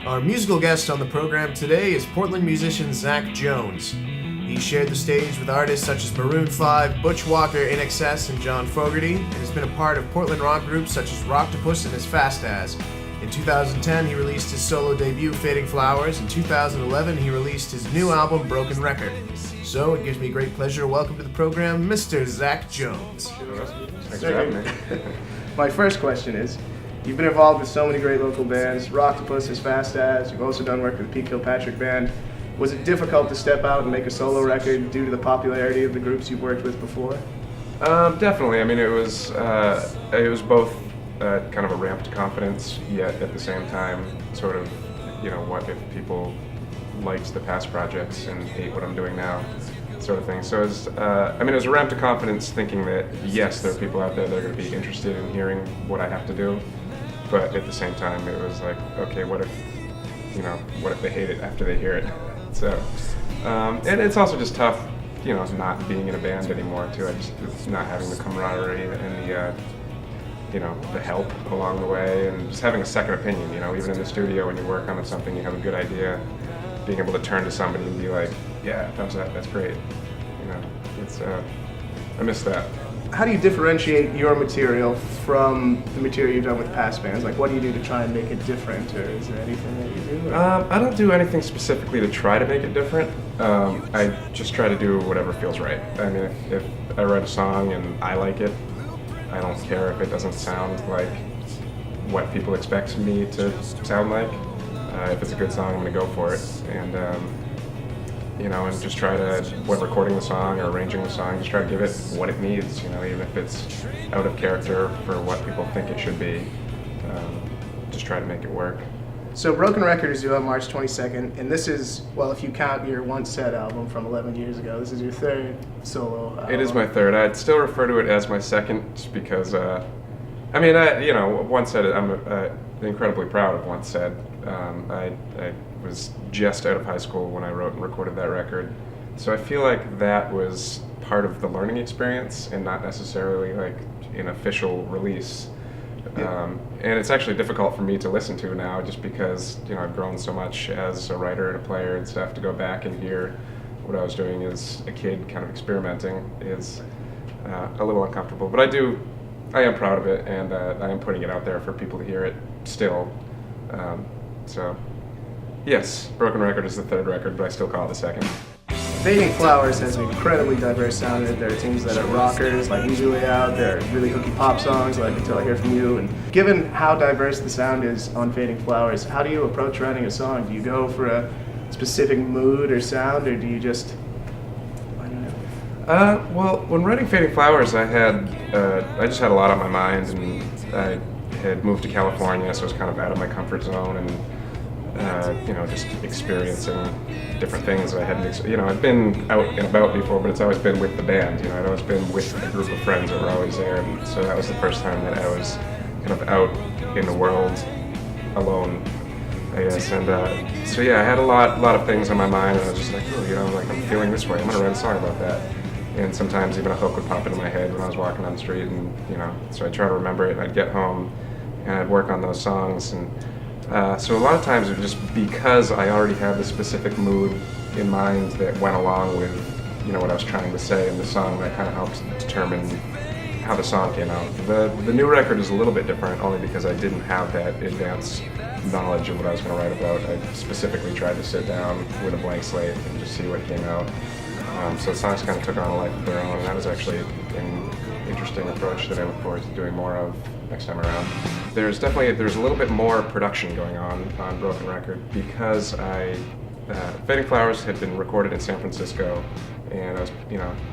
Our musical guest on the program today is Portland musician Zach Jones. He shared the stage with artists such as Maroon 5, Butch Walker, INXS, and John Fogerty, and has been a part of Portland rock groups such as Rocktopus and As Fast As. In 2010, he released his solo debut, Fading Flowers. In 2011, he released his new album, Broken Record. So it gives me great pleasure to welcome to the program, Mr. Zach Jones. Thanks for having me. My first question is, you've been involved with so many great local bands, Rocktopus, As Fast As, you've also done work with the Pete Kilpatrick Band. Was it difficult to step out and make a solo record due to the popularity of the groups you've worked with before? Definitely. I mean, it was both kind of a ramp to confidence, yet at the same time, sort of, what if people liked the past projects and hate what I'm doing now, sort of thing. So it was a ramp to confidence, thinking that yes, there are people out there that are going to be interested in hearing what I have to do, but at the same time, it was like, okay, what if they hate it after they hear it? So, and it's also just tough, not being in a band anymore too. It's not having the camaraderie and the help along the way, and just having a second opinion. Even in the studio when you work on something, you have a good idea, being able to turn to somebody and be like, yeah, thumbs up, that's great. I miss that. How do you differentiate your material from the material you've done with past bands? Like, what do you do to try and make it different, or is there anything that you do? I don't do anything specifically to try to make it different. I just try to do whatever feels right. I mean, if I write a song and I like it, I don't care if it doesn't sound like what people expect me to sound like. If it's a good song, I'm going to go for it. And and just try to, when recording the song or arranging the song, just try to give it what it needs, even if it's out of character for what people think it should be. Just try to make it work. So Broken Record is due on March 22nd, and this is, well, if you count your Once Said album from 11 years ago, this is your third solo album. It is my third. I'd still refer to it as my second because, Once Said, I'm incredibly proud of Once Said. I was just out of high school when I wrote and recorded that record. So I feel like that was part of the learning experience and not necessarily like an official release. And it's actually difficult for me to listen to now just because, I've grown so much as a writer and a player and stuff. To go back and hear what I was doing as a kid kind of experimenting is a little uncomfortable. But I am proud of it, and I am putting it out there for people to hear it still. So, yes, Broken Record is the third record, but I still call it the second. Fading Flowers has an incredibly diverse sound in it. There are things that are rockers, like Usually Out. There are really hooky pop songs, like Until I Hear From You. And given how diverse the sound is on Fading Flowers, how do you approach writing a song? Do you go for a specific mood or sound, or do you just, I don't know? Well, when writing Fading Flowers, I just had a lot on my mind, and I had moved to California, so I was kind of out of my comfort zone, and just experiencing different things that I hadn't, I'd been out and about before, but it's always been with the band, I'd always been with a group of friends that were always there, and so that was the first time that I was kind of out in the world alone, I guess, and so yeah, I had a lot of things on my mind, and I was just like, I'm feeling this way, I'm gonna write a song about that. And sometimes even a hook would pop into my head when I was walking down the street, and so I'd try to remember it, and I'd get home, and I'd work on those songs, and so a lot of times it was just because I already had the specific mood in mind that went along with, what I was trying to say in the song, that kind of helps determine how the song came out. The new record is a little bit different, only because I didn't have that advanced knowledge of what I was going to write about. I specifically tried to sit down with a blank slate and just see what came out. So the songs kind of took on a life of their own, and that was actually an interesting approach that I look forward to doing more of next time around. There's a little bit more production going on Broken Record because Fading Flowers had been recorded in San Francisco, and I was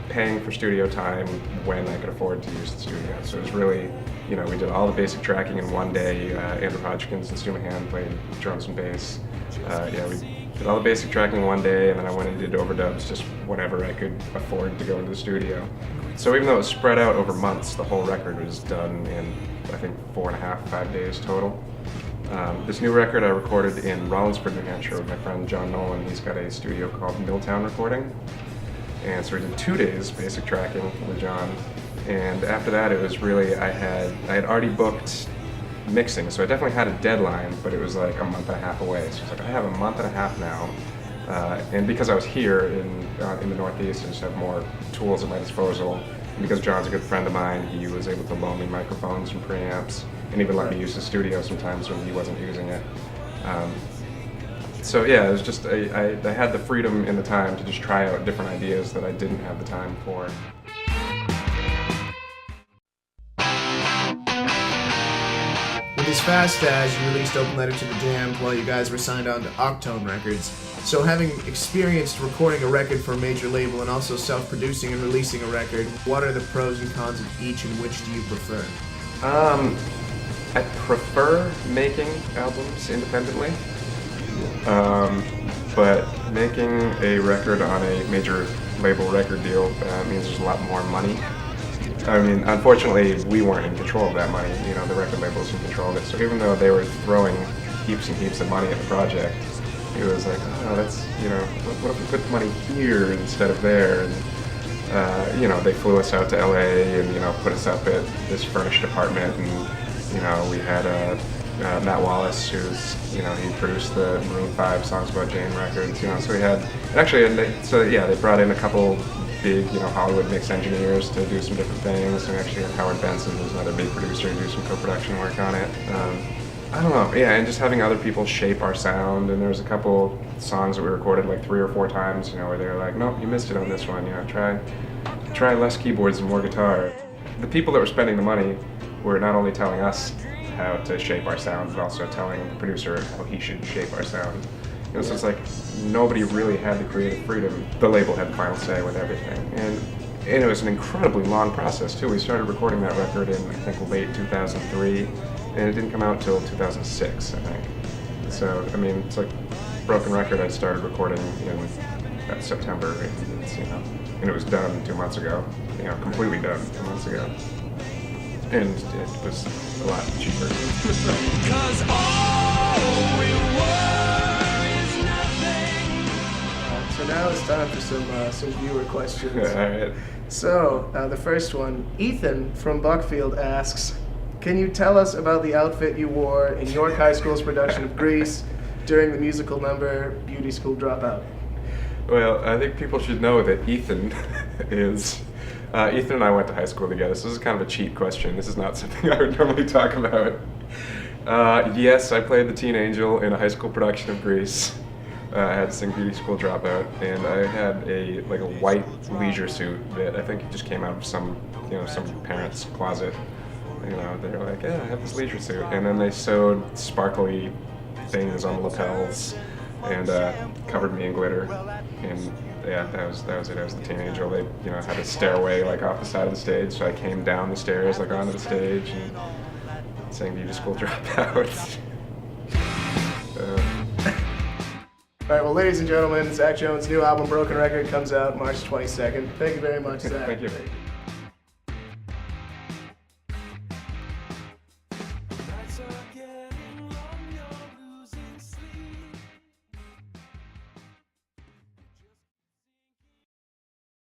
paying for studio time when I could afford to use the studio. So it was really, we did all the basic tracking in one day. Andrew Hodgkins and Stu Mahan played drums and bass. We did all the basic tracking in one day, and then I went and did overdubs just whenever I could afford to go into the studio. So even though it was spread out over months, the whole record was done in, I think, 4.5, 5 days total. This new record I recorded in Rollinsford, New Hampshire with my friend John Nolan. He's got a studio called Milltown Recording. And so we did 2 days basic tracking with John. And after that, it was really, I had already booked mixing, so I definitely had a deadline, but it was like a month and a half away. So I was like, I have a month and a half now, and because I was here in the Northeast, I just have more tools at my disposal. And because John's a good friend of mine, he was able to loan me microphones and preamps, and even let me use the studio sometimes when he wasn't using it. So yeah, it was just I had the freedom and the time to just try out different ideas that I didn't have the time for. With his Fast As, you released Open Letter to the Damned while you guys were signed on to Octone Records. So having experienced recording a record for a major label and also self-producing and releasing a record, what are the pros and cons of each, and which do you prefer? I prefer making albums independently, but making a record on a major label record deal means there's a lot more money. I mean, unfortunately, we weren't in control of that money. You know, the record labels in control of it. So even though they were throwing heaps and heaps of money at the project, it was like, oh, that's, you know, what if we put the money here instead of there? And, you know, they flew us out to LA and, you know, put us up at this furnished apartment. And, you know, we had Matt Wallace, who's, you know, he produced the Maroon 5 Songs About Jane records, you know, so we had, they brought in a couple big, you know, Hollywood mix engineers to do some different things, and actually Howard Benson was another big producer and do some co-production work on it. I don't know, yeah, and just having other people shape our sound, and there was a couple songs that we recorded like 3 or 4 times, you know, where they were like, nope, you missed it on this one, you know, try less keyboards and more guitar. The people that were spending the money were not only telling us how to shape our sound, but also telling the producer how he should shape our sound. You know, so it's like nobody really had the creative freedom. The label had the final say with everything, and it was an incredibly long process too. We started recording that record in, I think, late 2003, and it didn't come out until 2006, I think. So I mean, it's like Broken Record. I started recording in September, it's, you know, and it was done 2 months ago. You know, completely done 2 months ago, and it was a lot cheaper. 'Cause all we were is nothing. So now it's time for some viewer questions. All right. So the first one, Ethan from Buckfield asks, can you tell us about the outfit you wore in York High School's production of Grease during the musical number Beauty School Dropout? Well, I think people should know that Ethan is... Ethan and I went to high school together, so this is kind of a cheat question. This is not something I would normally talk about. Yes, I played the teen angel in a high school production of Grease. I had to sing Beauty School Dropout, and I had a white leisure suit that I think just came out of some parent's closet. You know, they were like, yeah, I have this leisure suit, and then they sewed sparkly things on the lapels and covered me in glitter, and yeah, that was it. I was the teen angel. They, you know, had a stairway like off the side of the stage, so I came down the stairs like onto the stage and sang Beauty School Dropout. All right, well, ladies and gentlemen, Zach Jones' new album, Broken Record, comes out March 22nd. Thank you very much, Zach. Thank you. Nights are getting